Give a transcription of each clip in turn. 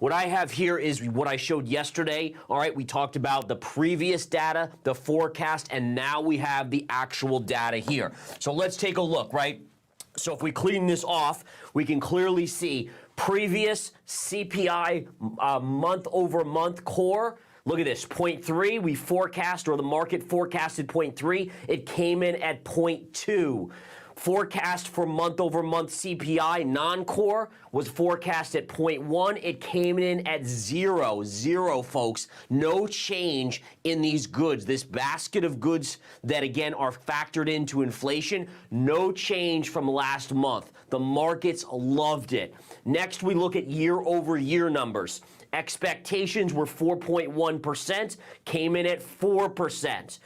what I have here is what I showed yesterday. All right, we talked about the previous data, the forecast, and now we have the actual data here. So let's take a look, right? So if we clean this off, we can clearly see previous CPI month over month core. Look at this, 0.3, we forecast, or the market forecasted 0.3, it came in at 0.2. Forecast for month over month CPI non-core was forecast at 0.1. It came in at 0, folks. No change in these goods. This basket of goods that, again, are factored into inflation, no change from last month. The markets loved it. Next, we look at year-over-year numbers. Expectations were 4.1%, came in at 4%.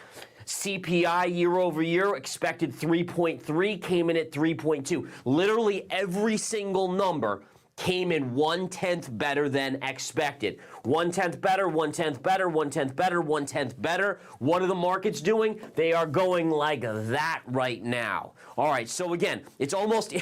CPI year over year expected 3.3, came in at 3.2. Literally every single number came in 1/10 better than expected. 1/10 better, 1/10 better, 1/10 better, 1/10 better. What are the markets doing? They are going like that right now. All right, so again, it's almost,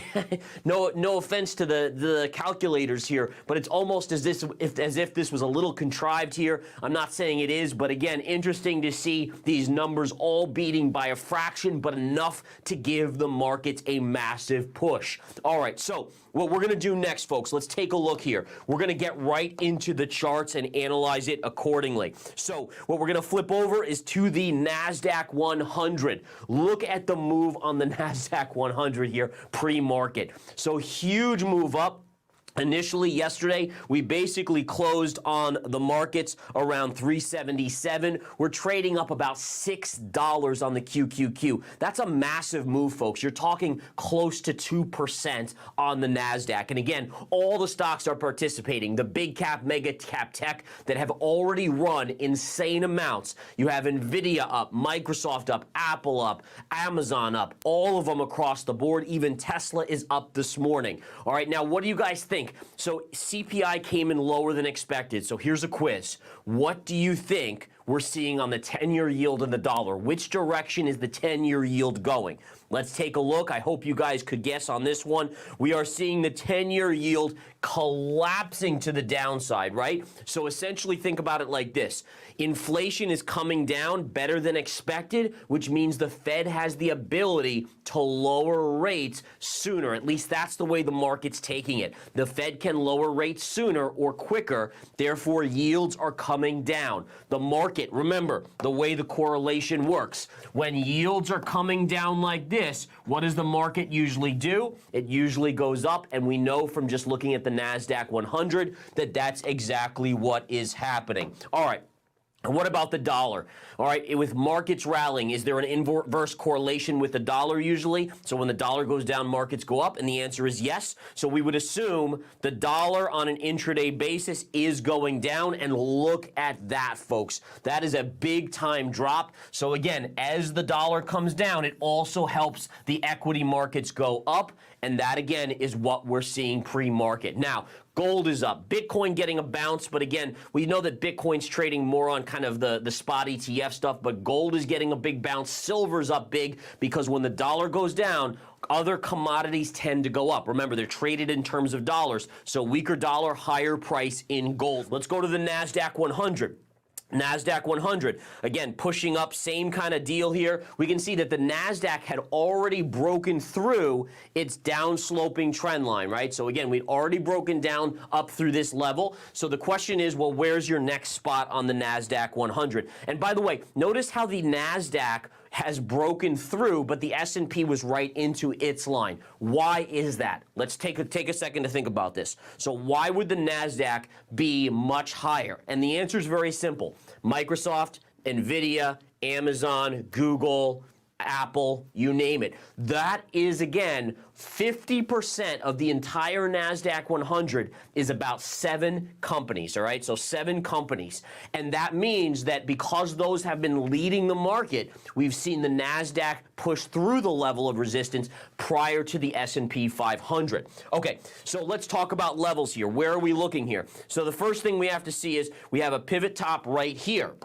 no offense to the calculators here, but it's almost as if this was a little contrived here. I'm not saying it is, but again, interesting to see these numbers all beating by a fraction, but enough to give the markets a massive push. All right, so what we're gonna do next, folks, let's take a look here. We're gonna get right into the charts and analyze it accordingly. So what we're gonna flip over is to the Nasdaq 100. Look at the move on the Nasdaq 100 here pre-market. So huge move up. Initially, yesterday, we basically closed on the markets around 377. We're trading up about $6 on the QQQ. That's a massive move, folks. You're talking close to 2% on the NASDAQ. And again, all the stocks are participating. The big cap, mega cap tech that have already run insane amounts. You have NVDA up, Microsoft up, Apple up, Amazon up, all of them across the board. Even Tesla is up this morning. All right, now what do you guys think? So CPI came in lower than expected. So here's a quiz. What do you think we're seeing on the 10-year yield in the dollar? Which direction is the 10-year yield going? Let's take a look. I hope you guys could guess on this one. We are seeing the 10-year yield collapsing to the downside, right? So essentially think about it like this. Inflation is coming down better than expected, which means the Fed has the ability to lower rates sooner. At least that's the way the market's taking it. The Fed can lower rates sooner or quicker, therefore yields are coming down. The market, remember, the way the correlation works. When yields are coming down like this, what does the market usually do? It usually goes up, and we know from just looking at the Nasdaq 100 that that's exactly what is happening. All right. And what about the dollar? All right, with markets rallying, is there an inverse correlation with the dollar usually? So when the dollar goes down, markets go up, and the answer is yes. So we would assume the dollar on an intraday basis is going down, and look at that, folks. That is a big time drop. So again, as the dollar comes down, it also helps the equity markets go up, and that again is what we're seeing pre-market. Now, gold is up. Bitcoin getting a bounce, but again, we know that Bitcoin's trading more on kind of the spot ETF stuff, but gold is getting a big bounce. Silver's up big because when the dollar goes down, other commodities tend to go up. Remember, they're traded in terms of dollars, so weaker dollar, higher price in gold. Let's go to the Nasdaq 100. Nasdaq 100, again, pushing up, same kind of deal here. We can see that the Nasdaq had already broken through its down-sloping trend line, right? So again, we'd already broken down up through this level. So the question is, well, where's your next spot on the Nasdaq 100? And by the way, notice how the Nasdaq has broken through, but the S&P was right into its line. Why is that? Let's take a second to think about this. So why would the Nasdaq be much higher? And the answer is very simple. Microsoft, NVIDIA, Amazon, Google, Apple, you name it. That is, again, 50% of the entire Nasdaq 100 is about 7 companies, all right? So 7 companies. And that means that because those have been leading the market, we've seen the Nasdaq push through the level of resistance prior to the S&P 500. Okay, so let's talk about levels here. Where are we looking here? So the first thing we have to see is we have a pivot top right here.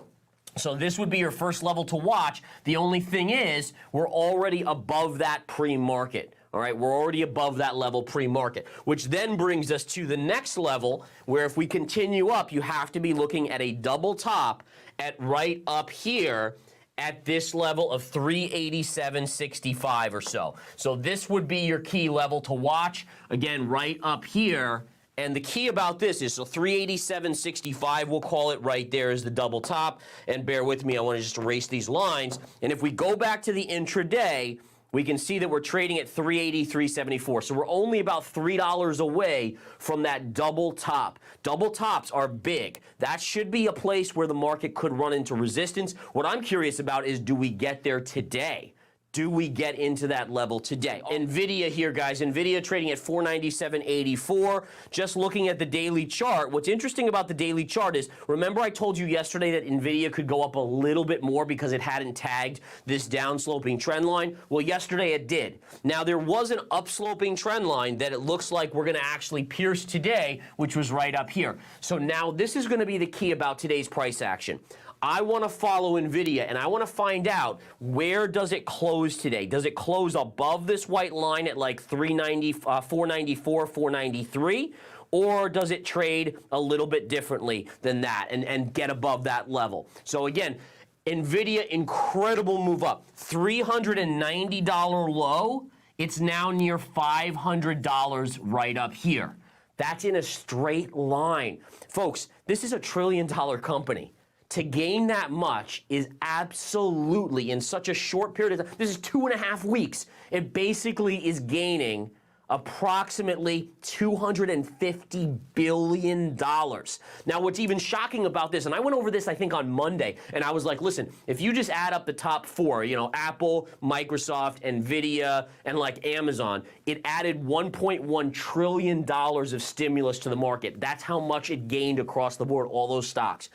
So this would be your first level to watch. The only thing is we're already above that pre-market. All right, we're already above that level pre-market, which then brings us to the next level where if we continue up, you have to be looking at a double top at right up here at this level of 387.65 or so. So this would be your key level to watch. Again, right up here. And the key about this is, so 387.65, we'll call it right there is the double top. And bear with me, I want to just erase these lines. And if we go back to the intraday, we can see that we're trading at 383.74. So we're only about $3 away from that double top. Double tops are big. That should be a place where the market could run into resistance. What I'm curious about is, do we get there today? Do we get into that level today? NVIDIA here, guys. NVIDIA trading at 497.84. Just looking at the daily chart, what's interesting about the daily chart is, remember I told you yesterday that NVIDIA could go up a little bit more because it hadn't tagged this downsloping trend line? Well, yesterday it did. Now, there was an upsloping trend line that it looks like we're going to actually pierce today, which was right up here. So now this is going to be the key about today's price action. I want to follow NVIDIA, and I want to find out, where does it close today? Does it close above this white line at like 494, 493? Or does it trade a little bit differently than that and get above that level? So again, NVIDIA, incredible move up. $390 low. It's now near $500 right up here. That's in a straight line. Folks, this is a $1 trillion company. To gain that much is absolutely, in such a short period of time, this is 2.5 weeks, it basically is gaining approximately $250 billion. Now, what's even shocking about this, and I went over this, I think, on Monday, and I was like, listen, if you just add up the top four, you know, Apple, Microsoft, NVIDIA, and like Amazon, it added $1.1 trillion of stimulus to the market. That's how much it gained across the board, all those stocks.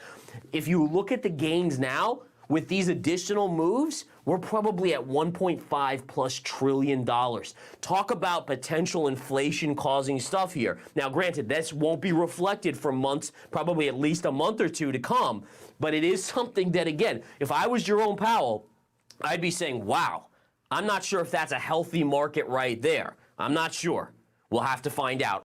If you look at the gains now, with these additional moves, we're probably at $1.5+ trillion. Talk about potential inflation causing stuff here. Now, granted, this won't be reflected for months, probably at least a month or two to come, but it is something that, again, if I was Jerome Powell, I'd be saying, wow, I'm not sure if that's a healthy market right there. I'm not sure. We'll have to find out.